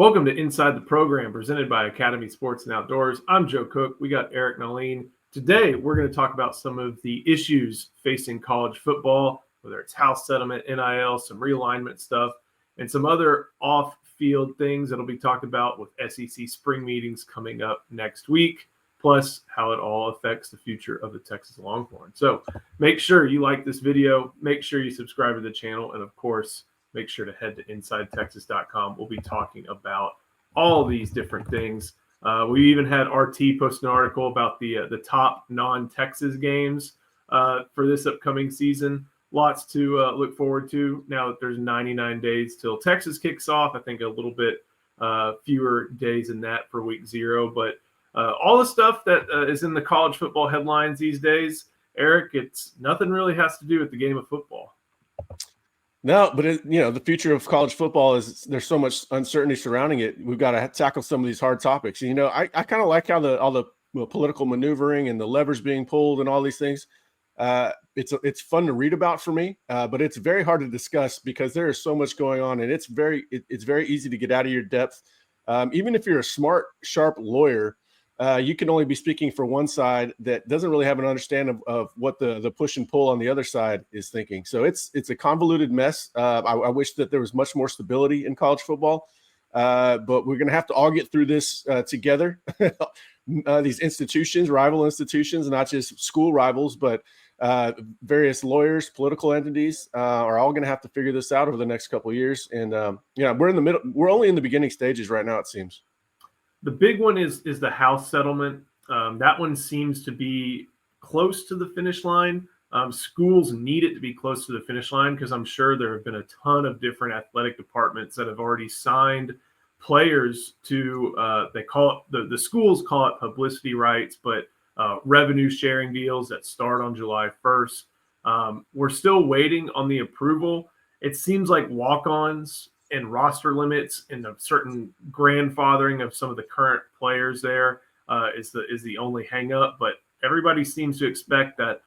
Welcome to Inside the Program, presented by Academy Sports and Outdoors. I'm Joe Cook. We got Eric Nalene. Today, we're going to talk about some of the issues facing college football, whether it's house settlement, NIL, some realignment stuff, and some other off-field things that'll be talked about with SEC spring meetings coming up next week, plus how it all affects the future of the Texas Longhorn. So make sure you like this video, make sure you subscribe to the channel, and of course, make sure to head to InsideTexas.com. We'll be talking about all these different things. We even had RT post an article about the top non-Texas games for this upcoming season. Lots to look forward to now that there's 99 days till Texas kicks off. I think a little bit fewer days than that for week 0. But all the stuff that is in the college football headlines these days, Eric, it's nothing really has to do with the game of football. No, but the future of college football is there's so much uncertainty surrounding it. We've got to tackle some of these hard topics. I kind of like how all the political maneuvering and the levers being pulled and all these things. It's fun to read about for me, but it's very hard to discuss because there is so much going on, and it's very easy to get out of your depth. Even if you're a smart, sharp lawyer, you can only be speaking for one side that doesn't really have an understanding of what the push and pull on the other side is thinking. So it's a convoluted mess. I wish that there was much more stability in college football, but we're going to have to all get through this together. These institutions, rival institutions, not just school rivals, but various lawyers, political entities are all going to have to figure this out over the next couple of years. And we're in the middle. We're only in the beginning stages right now, it seems. The big one is the house settlement. That one seems to be close to the finish line. Schools need it to be close to the finish line because I'm sure there have been a ton of different athletic departments that have already signed players to, they call it, the schools call it publicity rights, but revenue sharing deals that start on July 1st. We're still waiting on the approval. It seems like walk-ons and roster limits and a certain grandfathering of some of the current players there is the only hang up. But everybody seems to expect that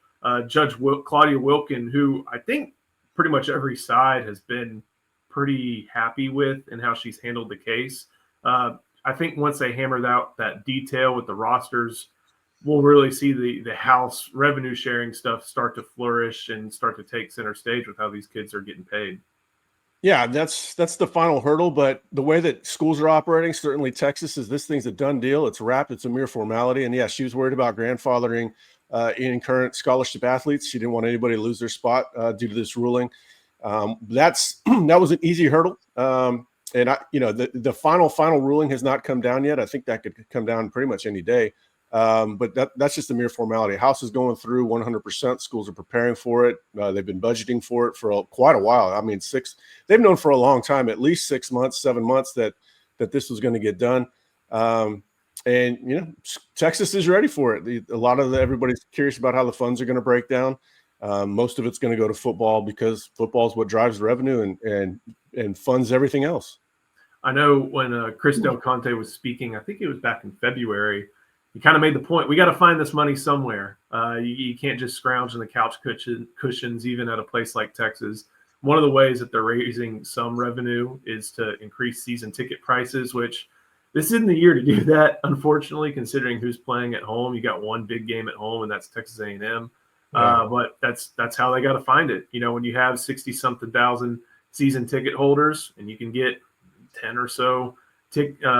Judge Claudia Wilkin, who I think pretty much every side has been pretty happy with and how she's handled the case. I think once they hammer out that detail with the rosters, we'll really see the house revenue sharing stuff start to flourish and start to take center stage with how these kids are getting paid. Yeah, that's the final hurdle. But the way that schools are operating, certainly Texas, is this thing's a done deal. It's wrapped. It's a mere formality. And yeah, she was worried about grandfathering in current scholarship athletes. She didn't want anybody to lose their spot due to this ruling. That was an easy hurdle. And the final ruling has not come down yet. I think that could come down pretty much any day. But that's just a mere formality. House is going through 100%. Schools are preparing for it. They've been budgeting for it for quite a while. I mean, they've known for a long time, at least 6 months, 7 months that this was going to get done. And Texas is ready for it. Everybody's curious about how the funds are going to break down. Most of it's going to go to football because football is what drives revenue and funds everything else. I know when Chris Del Conte was speaking, I think it was back in February, he kind of made the point, we got to find this money somewhere. You can't just scrounge in the couch cushions, even at a place like Texas. One of the ways that they're raising some revenue is to increase season ticket prices, which this isn't the year to do that, unfortunately, considering who's playing at home. You got one big game at home, and that's Texas A&M. Yeah. But that's how they got to find it. When you have 60-something thousand season ticket holders and you can get 10 or so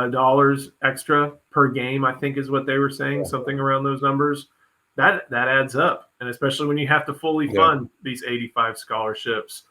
dollars extra per game, I think is what they were saying, something around those numbers. That adds up, and especially when you have to fully fund these 85 scholarships,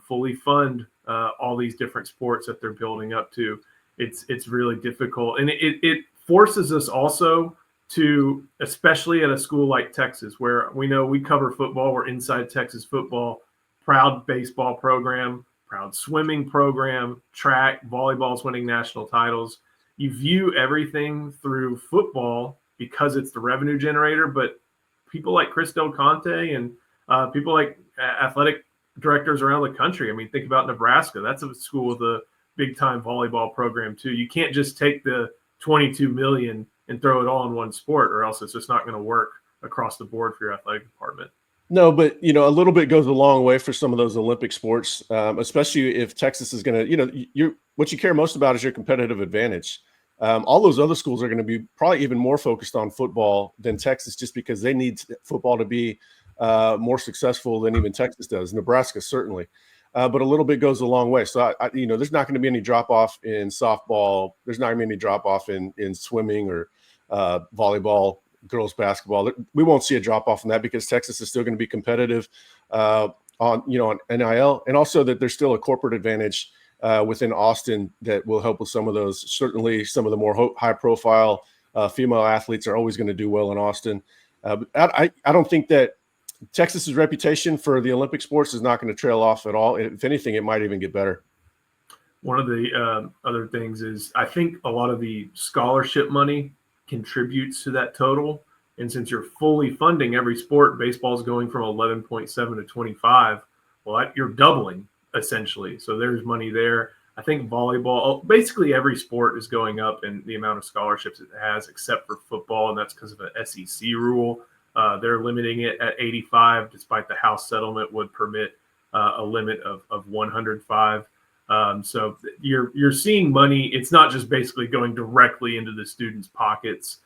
fully fund all these different sports that they're building up to. It's really difficult, and it forces us also to, especially at a school like Texas, where we know we cover football, we're inside Texas football, proud baseball program, proud swimming program, track, volleyball's winning national titles. You view everything through football because it's the revenue generator, but people like Chris Del Conte and people like athletic directors around the country, I mean, think about Nebraska. That's a school with a big-time volleyball program too. You can't just take the $22 million and throw it all in one sport, or else it's just not going to work across the board for your athletic department. No, but a little bit goes a long way for some of those Olympic sports, especially if Texas is going to, you what you care most about is your competitive advantage. All those other schools are going to be probably even more focused on football than Texas, just because they need football to be more successful than even Texas does. Nebraska certainly, but a little bit goes a long way. So there's not going to be any drop off in softball. There's not going to be any drop off in swimming or volleyball, girls basketball. We won't see a drop off in that because Texas is still going to be competitive on NIL, and also that there's still a corporate advantage within Austin that will help with some of those. Certainly, some of the more high profile female athletes are always going to do well in Austin. But I don't think that Texas's reputation for the Olympic sports is not going to trail off at all. If anything, it might even get better. One of the other things is I think a lot of the scholarship money contributes to that total. And since you're fully funding every sport, baseball is going from 11.7 to 25. Well, you're doubling essentially. So there's money there. I think volleyball, basically every sport is going up in the amount of scholarships it has, except for football, and that's because of an SEC rule. They're limiting it at 85, despite the House settlement would permit a limit of 105. So you're seeing money. It's not just basically going directly into the students' pockets.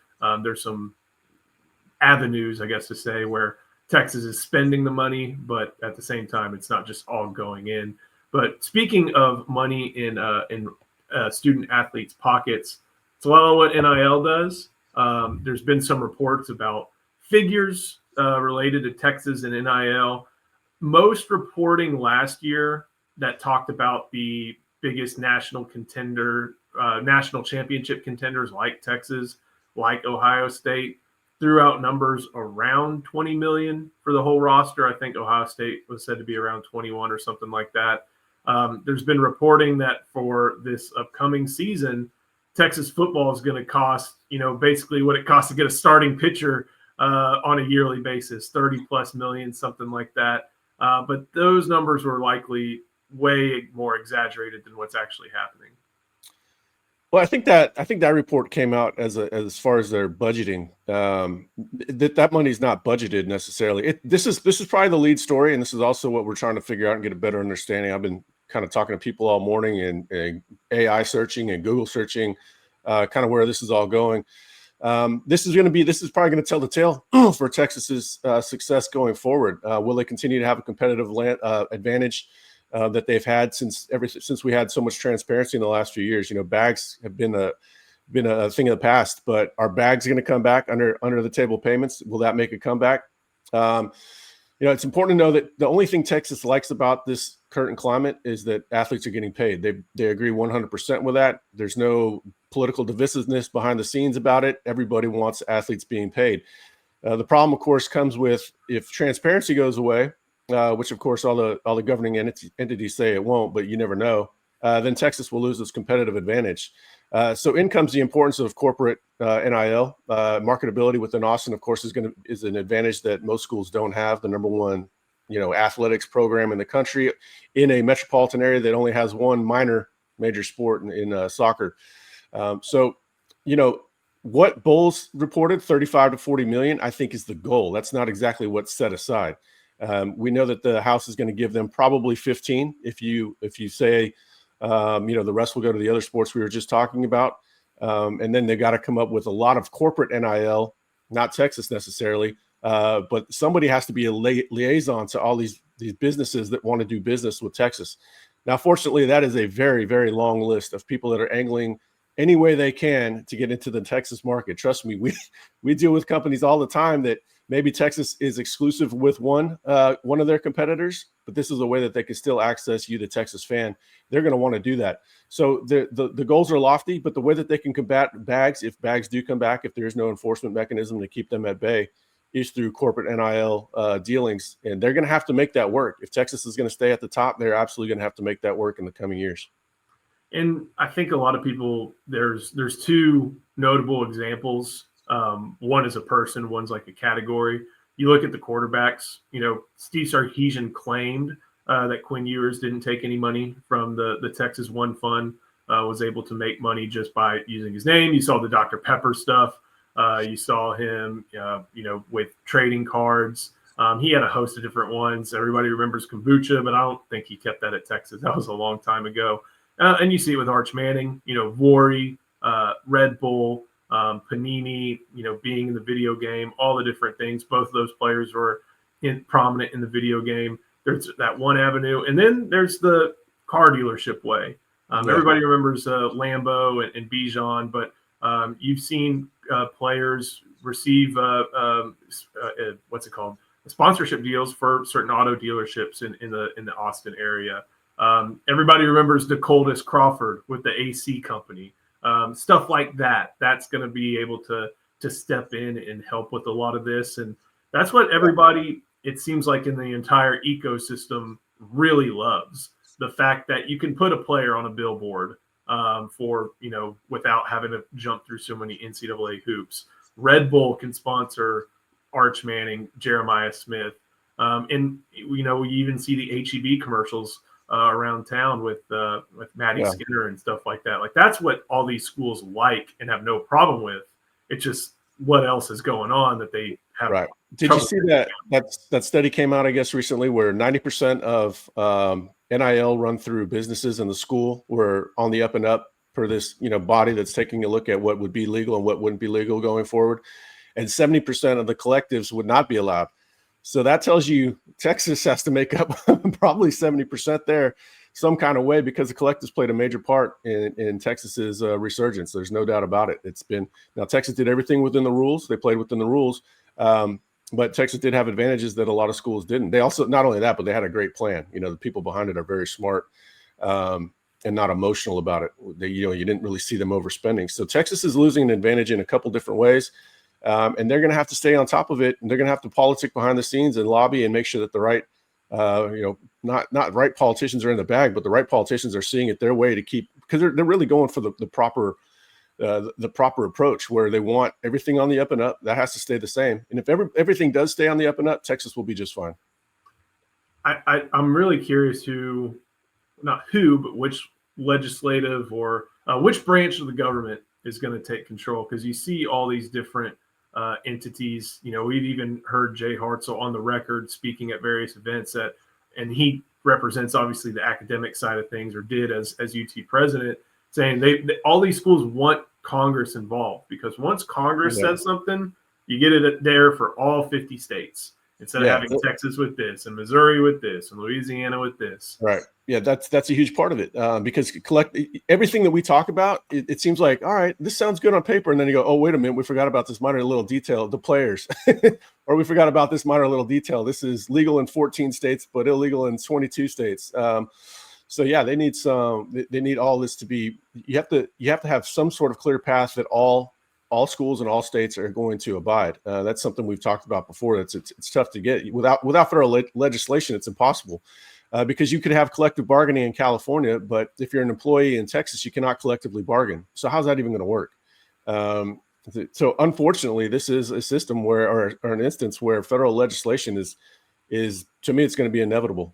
There's some avenues, I guess to say, where Texas is spending the money, but at the same time, it's not just all going in. But speaking of money in student athletes' pockets, it's a lot of what NIL does. There's been some reports about figures related to Texas and NIL. Most reporting last year that talked about the biggest national championship contenders like Texas, like Ohio State, threw out numbers around 20 million for the whole roster. I think Ohio State was said to be around 21 or something like that. There's been reporting that for this upcoming season, Texas football is going to cost, basically what it costs to get a starting pitcher on a yearly basis, 30 plus million, something like that. But those numbers were likely way more exaggerated than what's actually happening. Well, I think that report came out as far as their budgeting. That money's not budgeted necessarily. This is probably the lead story, and this is also what we're trying to figure out and get a better understanding. I've been kind of talking to people all morning and AI searching and Google searching, kind of where this is all going. This is probably going to tell the tale for Texas's success going forward. Will they continue to have a competitive advantage that they've had since we had so much transparency in the last few years? Bags have been a thing of the past, but are bags going to come back under the table payments? Will that make a comeback? It's important to know that the only thing Texas likes about this current climate is that athletes are getting paid. They agree 100% with that. There's no political divisiveness behind the scenes about it. Everybody wants athletes being paid. The problem, of course, comes with if transparency goes away, which of course all the governing entities say it won't, but you never know. Then Texas will lose its competitive advantage. So in comes the importance of corporate NIL. Marketability within Austin, of course, is an advantage that most schools don't have. The number one, athletics program in the country in a metropolitan area that only has one major sport in soccer. So what Bowles reported, 35 to 40 million, I think is the goal. That's not exactly what's set aside. We know that the House is going to give them probably 15 if you say the rest will go to the other sports we were just talking about. And then they got to come up with a lot of corporate NIL, not Texas necessarily, but somebody has to be a liaison to all these businesses that want to do business with Texas. Now, fortunately, that is a very, very long list of people that are angling any way they can to get into the Texas market. Trust me, we deal with companies all the time that maybe Texas is exclusive with one of their competitors, but this is a way that they can still access you, the Texas fan. They're going to want to do that. So the goals are lofty, but the way that they can combat bags, if bags do come back, if there is no enforcement mechanism to keep them at bay, is through corporate NIL dealings. And they're going to have to make that work. If Texas is going to stay at the top, they're absolutely going to have to make that work in the coming years. And I think a lot of people, there's two notable examples. One is a person, one's like a category. You look at the quarterbacks, Steve Sarkisian claimed that Quinn Ewers didn't take any money from the Texas One Fund, was able to make money just by using his name. You saw the Dr. Pepper stuff. You saw him, with trading cards. He had a host of different ones. Everybody remembers kombucha, but I don't think he kept that at Texas. That was a long time ago. And you see it with Arch Manning, Vori, Red Bull, Panini, being in the video game, all the different things. Both of those players were prominent in the video game. There's that one avenue. And then there's the car dealership way. Everybody remembers Lambo and Bijan, but you've seen players receive what's it called? Sponsorship deals for certain auto dealerships in the Austin area. Everybody remembers DeColdis Crawford with the AC company. Stuff like that. That's going to be able to step in and help with a lot of this. And that's what everybody, it seems like, in the entire ecosystem really loves. The fact that you can put a player on a billboard for, without having to jump through so many NCAA hoops. Red Bull can sponsor Arch Manning, Jeremiah Smith. And, we even see the HEB commercials around town with Maddie Skinner and stuff like that. Like, that's what all these schools like and have no problem with. It's just what else is going on that they have. Right. Did you see that study came out, I guess, recently, where 90% of NIL run through businesses in the school were on the up and up for this, body that's taking a look at what would be legal and what wouldn't be legal going forward. And 70% of the collectives would not be allowed. So that tells you Texas has to make up probably 70% there some kind of way, because the collectives played a major part in Texas's resurgence. There's no doubt about it. Now Texas did everything within the rules. They played within the rules. But Texas did have advantages that a lot of schools didn't. They also, not only that, but they had a great plan. The people behind it are very smart and not emotional about it. You didn't really see them overspending. So Texas is losing an advantage in a couple different ways. And they're going to have to stay on top of it. And they're going to have to politic behind the scenes and lobby and make sure that the right, not right politicians are in the bag, but the right politicians are seeing it their way to keep, because they're really going for the proper approach, where they want everything on the up and up. That has to stay the same. And if everything does stay on the up and up, Texas will be just fine. I'm really curious but which legislative or which branch of the government is going to take control, because you see all these different entities. We've even heard Jay Hartzell on the record speaking at various events and he represents obviously the academic side of things, or did as UT president, saying they all these schools want Congress involved, because once Congress says something, you get it there for all 50 states, instead of having Texas with this and Missouri with this and Louisiana with this. Right. Yeah, that's a huge part of it, because everything that we talk about, it seems like, all right, this sounds good on paper, and then you go, oh, wait a minute, we forgot about this minor little detail, the players, or we forgot about this minor little detail. This is legal in 14 states, but illegal in 22 states. So yeah, they need all this to be. You have to have some sort of clear path that all schools and all states are going to abide. That's something we've talked about before. It's tough to get without federal legislation. It's impossible, because you could have collective bargaining in California, but if you're an employee in Texas, you cannot collectively bargain. So how's that even going to work? So unfortunately, this is a system or an instance where federal legislation is to me, it's going to be inevitable.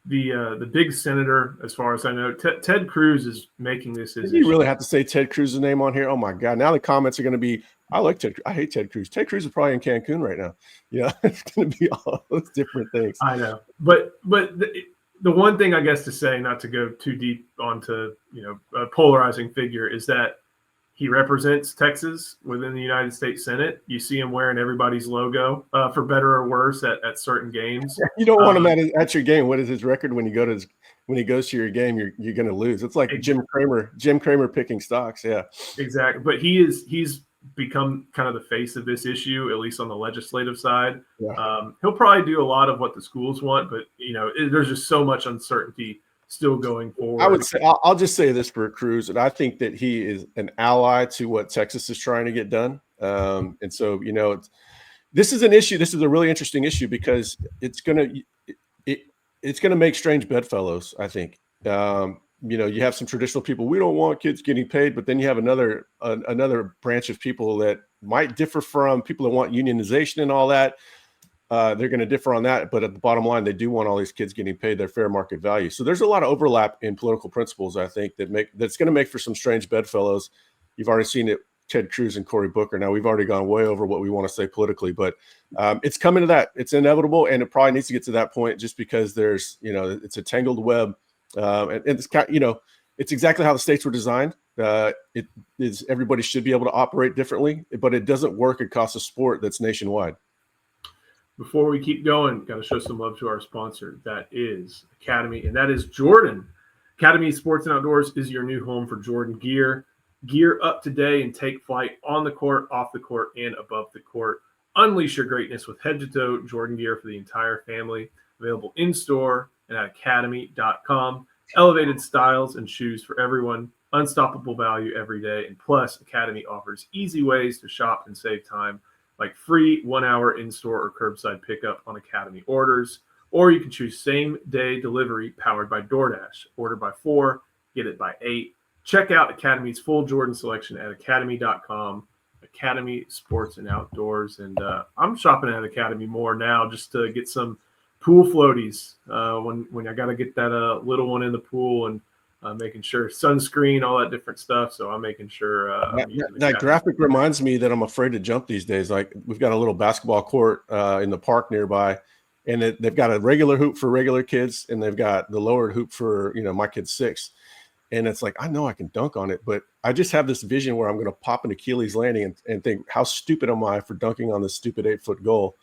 The big senator, as far as I know, Ted Cruz is making this. Did you really have to say Ted Cruz's name on here? Oh my God! Now the comments are going to be, I like Ted. I hate Ted Cruz. Ted Cruz is probably in Cancun right now. Yeah, it's going to be all those different things. I know, but the one thing I guess to say, not to go too deep onto a polarizing figure, is that he represents Texas within the United States Senate. You see him wearing everybody's logo, for better or worse, at certain games. You don't want him at your game. What is his record when he goes to your game? You're going to lose. It's like Jim Cramer picking stocks. Yeah, exactly. But he's become kind of the face of this issue, at least on the legislative side. Yeah. He'll probably do a lot of what the schools want, but there's just so much uncertainty still going forward. I would say, I'll just say this for Cruz, and I think that he is an ally to what Texas is trying to get done. And so, this is an issue. This is a really interesting issue, because it's going to make strange bedfellows, I think. You have some traditional people. We don't want kids getting paid, but then you have another branch of people that might differ from people that want unionization and all that. They're going to differ on that, but at the bottom line, they do want all these kids getting paid their fair market value. So there's a lot of overlap in political principles, I think, that's going to make for some strange bedfellows. You've already seen it Ted Cruz and Cory Booker. Now, we've already gone way over what we want to say politically, but it's coming to that. It's inevitable, and it probably needs to get to that point just because there's, it's a tangled web. And it's it's exactly how the states were designed. It is, everybody should be able to operate differently, but it doesn't work across a sport that's nationwide. Before we keep going, got to show some love to our sponsor. That is Academy, and that is Jordan. Academy Sports and Outdoors is your new home for Jordan gear. Gear up today and take flight on the court, off the court, and above the court. Unleash your greatness with head-to-toe Jordan gear for the entire family. Available in-store and at academy.com. Elevated styles and shoes for everyone. Unstoppable value every day. And plus, Academy offers easy ways to shop and save time, like free 1-hour in-store or curbside pickup on Academy orders. Or you can choose same-day delivery powered by DoorDash. Order by 4, get it by 8. Check out Academy's full Jordan selection at academy.com. Academy Sports and Outdoors. And I'm shopping at Academy more now just to get some pool floaties when I got to get that little one in the pool, and making sure sunscreen, all that different stuff. So I'm making sure. That graphic reminds me that I'm afraid to jump these days. Like, we've got a little basketball court in the park nearby, and they've got a regular hoop for regular kids, and they've got the lowered hoop for, my kid's 6. And it's like, I know I can dunk on it, but I just have this vision where I'm going to pop an Achilles landing and think, how stupid am I for dunking on this stupid 8-foot goal?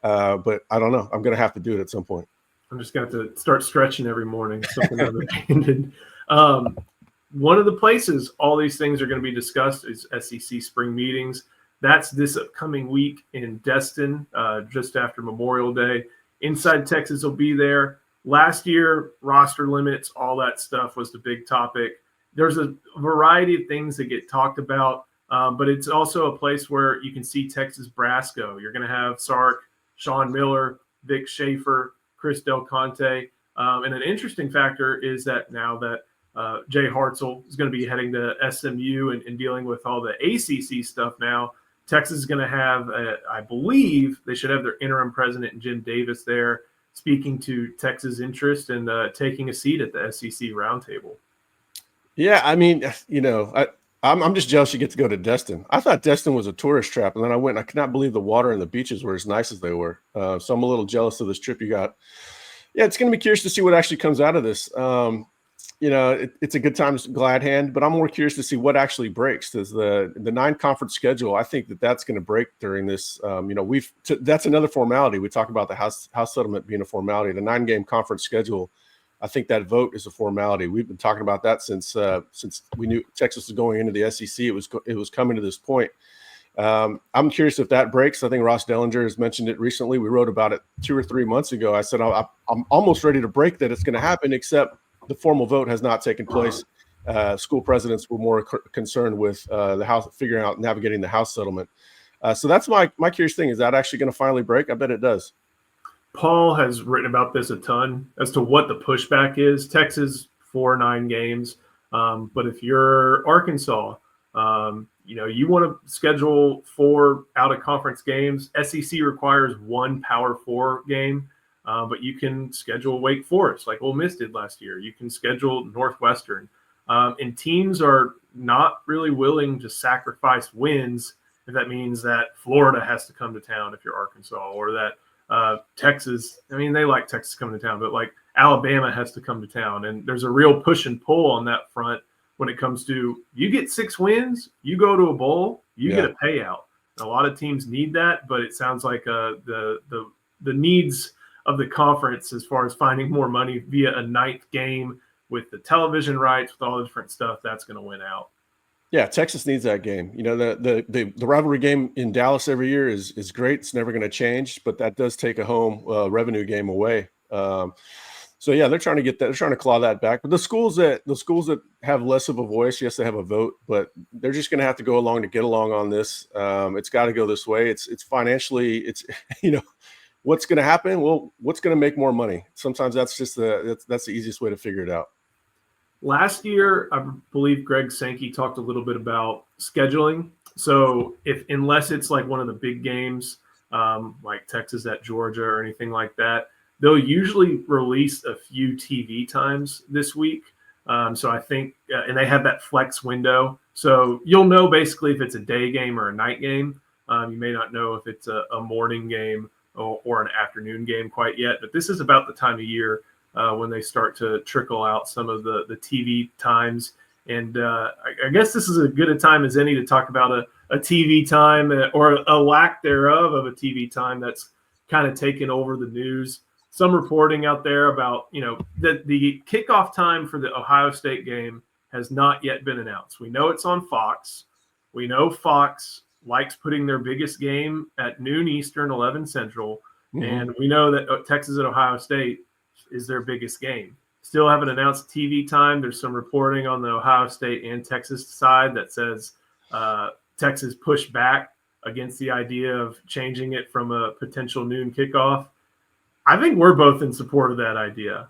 But I don't know. I'm going to have to do it at some point. I'm just going to have to start stretching every morning. Something I've abandoned. One of the places all these things are going to be discussed is SEC spring meetings. That's this upcoming week in Destin, just after Memorial Day. Inside Texas will be there. Last year, roster limits, all that stuff was the big topic. There's a variety of things that get talked about, but it's also a place where you can see Texas brass go. You're going to have Sark, Sean Miller, Vic Schaefer, Chris Del Conte. And an interesting factor is that now that Jay Hartzell is going to be heading to SMU and dealing with all the ACC stuff now, Texas is going to have, I believe, they should have their interim president, Jim Davis, there speaking to Texas interest and taking a seat at the SEC roundtable. Yeah, I mean, I'm just jealous you get to go to Destin. I thought Destin was a tourist trap, and then I went, and I could not believe the water and the beaches were as nice as they were. So I'm a little jealous of this trip you got. Yeah, it's going to be curious to see what actually comes out of this. It's a good time, glad hand, but I'm more curious to see what actually breaks. Does the 9-conference schedule, I think that's going to break during this. That's another formality. We talk about the House settlement being a formality. The 9-game conference schedule, I think that vote is a formality. We've been talking about that since we knew Texas was going into the SEC. It was coming to this point. I'm curious if that breaks. I think Ross Dellinger has mentioned it recently. We wrote about it 2 or 3 months ago. I said I'm almost ready to break that it's going to happen, except the formal vote has not taken place. School presidents were more concerned with the House figuring out navigating the House settlement. So that's my curious thing. Is that actually going to finally break? I bet it does. Paul has written about this a ton as to what the pushback is. Texas 4-9 games, but if you're Arkansas, you want to schedule 4 out-of-conference games. SEC requires 1 Power 4 game. But you can schedule Wake Forest like Ole Miss did last year. You can schedule Northwestern. And teams are not really willing to sacrifice wins if that means that Florida has to come to town if you're Arkansas, or that Texas, they like Texas coming to town, but like Alabama has to come to town. And there's a real push and pull on that front when it comes to, you get 6 wins, you go to a bowl, you get a payout. And a lot of teams need that, but it sounds like the needs of the conference as far as finding more money via a 9th game with the television rights, with all the different stuff, that's going to win out. Yeah, Texas needs that game. The rivalry game in Dallas every year is great. It's never going to change, but that does take a home revenue game away. So yeah, they're trying to get that. They're trying to claw that back. But the schools that have less of a voice, yes, they have a vote, but they're just going to have to go along to get along on this. It's got to go this way. It's financially, what's going to happen? Well, what's going to make more money? Sometimes that's just that's the easiest way to figure it out. Last year, I believe Greg Sankey talked a little bit about scheduling. So unless it's like one of the big games, like Texas at Georgia or anything like that, they'll usually release a few TV times this week. So I think, and they have that flex window. So you'll know basically if it's a day game or a night game. You may not know if it's a morning game or an afternoon game quite yet, but this is about the time of year when they start to trickle out some of the TV times. And I guess this is as good a time as any to talk about a TV time or a lack thereof of a TV time that's kind of taken over the news. Some reporting out there about, that the kickoff time for the Ohio State game has not yet been announced. We know it's on Fox. We know Fox likes putting their biggest game at noon Eastern, 11 Central. Mm-hmm. And we know that Texas at Ohio State is their biggest game. Still haven't announced TV time. There's some reporting on the Ohio State and Texas side that says Texas pushed back against the idea of changing it from a potential noon kickoff. I think we're both in support of that idea.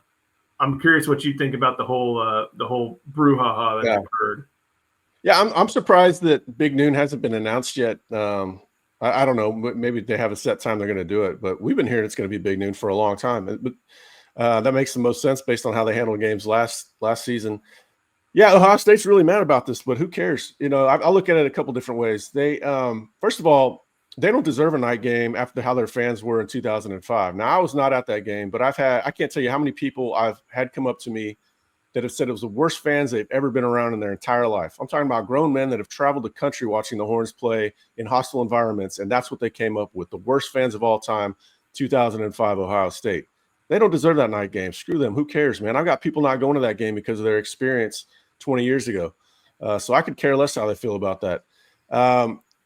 I'm curious what you think about the whole brouhaha that occurred. Yeah, I'm surprised that Big Noon hasn't been announced yet. I don't know. Maybe they have a set time they're going to do it, but we've been hearing it's going to be Big Noon for a long time. But that makes the most sense based on how they handled games last season. Yeah, Ohio State's really mad about this, but who cares? I'll look at it a couple different ways. They, first of all, they don't deserve a night game after how their fans were in 2005. Now, I was not at that game, but I can't tell you how many people I've had come up to me that have said it was the worst fans they've ever been around in their entire life. I'm talking about grown men that have traveled the country watching the Horns play in hostile environments, and that's what they came up with, the worst fans of all time, 2005 Ohio State. They don't deserve that night game. Screw them. Who cares, man? I've got people not going to that game because of their experience 20 years ago. So I could care less how they feel about that.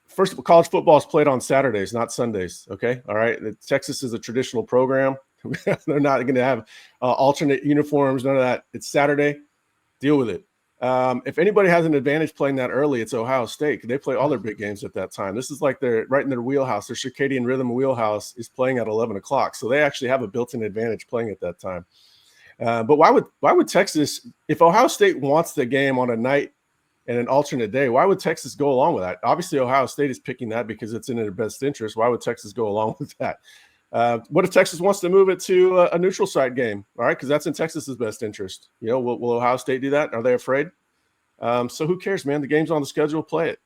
First of all, college football is played on Saturdays, not Sundays. Okay. All right. Texas is a traditional program. They're not going to have alternate uniforms, none of that. It's Saturday. Deal with it. If anybody has an advantage playing that early, it's Ohio State. They play all their big games at that time. This is like they're right in their wheelhouse. Their circadian rhythm wheelhouse is playing at 11 o'clock. So they actually have a built-in advantage playing at that time. But why would Texas, if Ohio State wants the game on a night and an alternate day, why would Texas go along with that? Obviously, Ohio State is picking that because it's in their best interest. Why would Texas go along with that? What if Texas wants to move it to a neutral site game? All right, because that's in Texas's best interest. Will Ohio State do that? Are they afraid? So who cares, man? The game's on the schedule. Play it.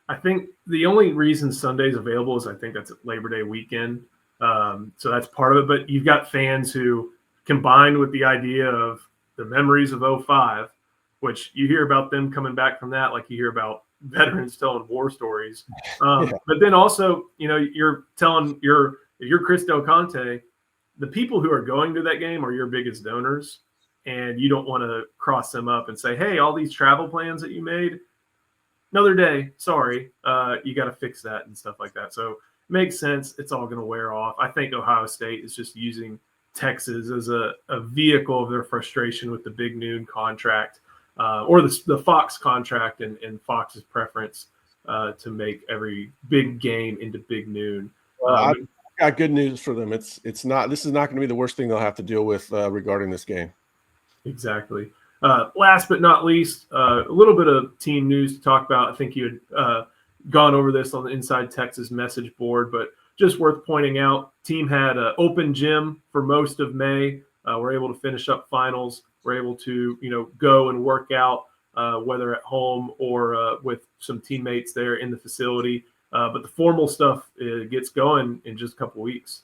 I think the only reason Sunday's available is I think that's Labor Day weekend. So that's part of it. But you've got fans who, combined with the idea of the memories of 05, which you hear about them coming back from that, like you hear about veterans telling war stories. But then also, you're telling if you're Chris Del Conte, the people who are going to that game are your biggest donors, and you don't want to cross them up and say, hey, all these travel plans that you made, another day, sorry, you got to fix that and stuff like that. So it makes sense. It's all going to wear off. I think Ohio State is just using Texas as a vehicle of their frustration with the Big Noon contract or the Fox contract and Fox's preference to make every big game into Big Noon. I've got good news for them. This is not going to be the worst thing they'll have to deal with regarding this game. Exactly. Last but not least, a little bit of team news to talk about. I think you had gone over this on the Inside Texas message board, but just worth pointing out, team had an open gym for most of May. We're able to finish up finals. We're able to, go and work out, whether at home or with some teammates there in the facility. But the formal stuff gets going in just a couple weeks.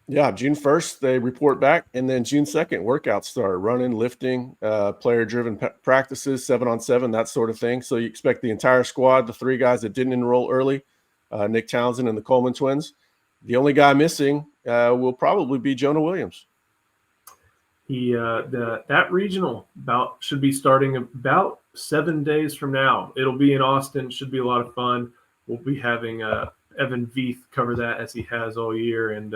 Yeah, June 1st, they report back, and then June 2nd, workouts start, running, lifting, player-driven practices, 7-on-7, that sort of thing. So you expect the entire squad, the three guys that didn't enroll early, Nick Townsend and the Coleman twins. The only guy missing will probably be Jonah Williams. That regional should be starting about 7 days from now. It'll be in Austin. Should be a lot of fun. We'll be having Evan Veith cover that as he has all year, and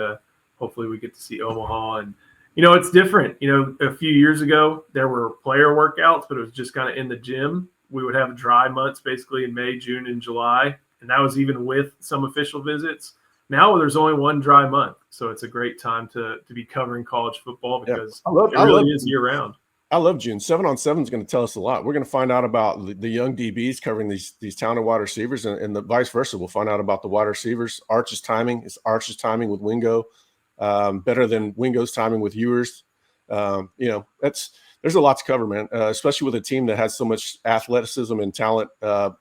hopefully we get to see Omaha. And it's different. A few years ago there were player workouts, but it was just kind of in the gym. We would have dry months basically in May, June, and July, and that was even with some official visits. Now there's only one dry month, so it's a great time to be covering college football because it really is year round. I love June. 7-on-7 is going to tell us a lot. We're going to find out about the young DBs covering these talented wide receivers, and the vice versa. We'll find out about the wide receivers. Arch's timing with Wingo better than Wingo's timing with Ewers. there's a lot to cover, man. Especially with a team that has so much athleticism and talent,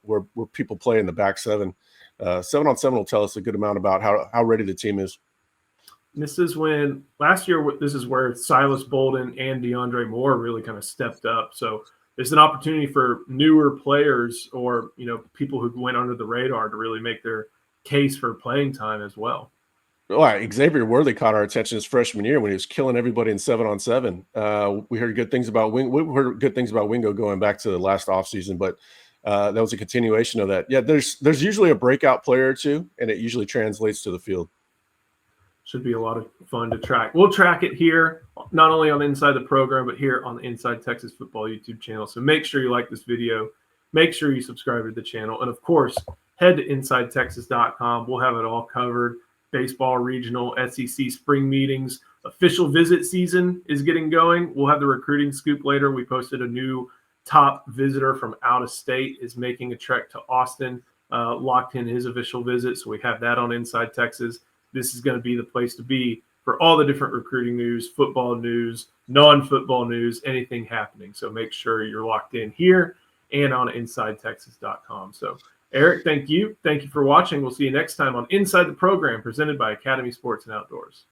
where people play in the back seven. 7-on-7 will tell us a good amount about how ready the team is. This is when last year, this is where Silas Bolden and DeAndre Moore really kind of stepped up. So it's an opportunity for newer players or, people who went under the radar to really make their case for playing time as well. Well, Xavier Worthy caught our attention his freshman year when he was killing everybody in 7-on-7. We heard good things about Wingo going back to the last offseason, but that was a continuation of that. Yeah, there's usually a breakout player or two, and it usually translates to the field. Should be a lot of fun to track. We'll track it here, not only on Inside the Program, but here on the Inside Texas Football YouTube channel. So make sure you like this video. Make sure you subscribe to the channel. And, of course, head to InsideTexas.com. We'll have it all covered. Baseball, regional, SEC spring meetings. Official visit season is getting going. We'll have the recruiting scoop later. We posted a new top visitor from out of state is making a trek to Austin, locked in his official visit. So we have that on Inside Texas. This is going to be the place to be for all the different recruiting news, football news, non-football news, anything happening. So make sure you're locked in here and on InsideTexas.com. So, Eric, thank you. Thank you for watching. We'll see you next time on Inside the Program, presented by Academy Sports and Outdoors.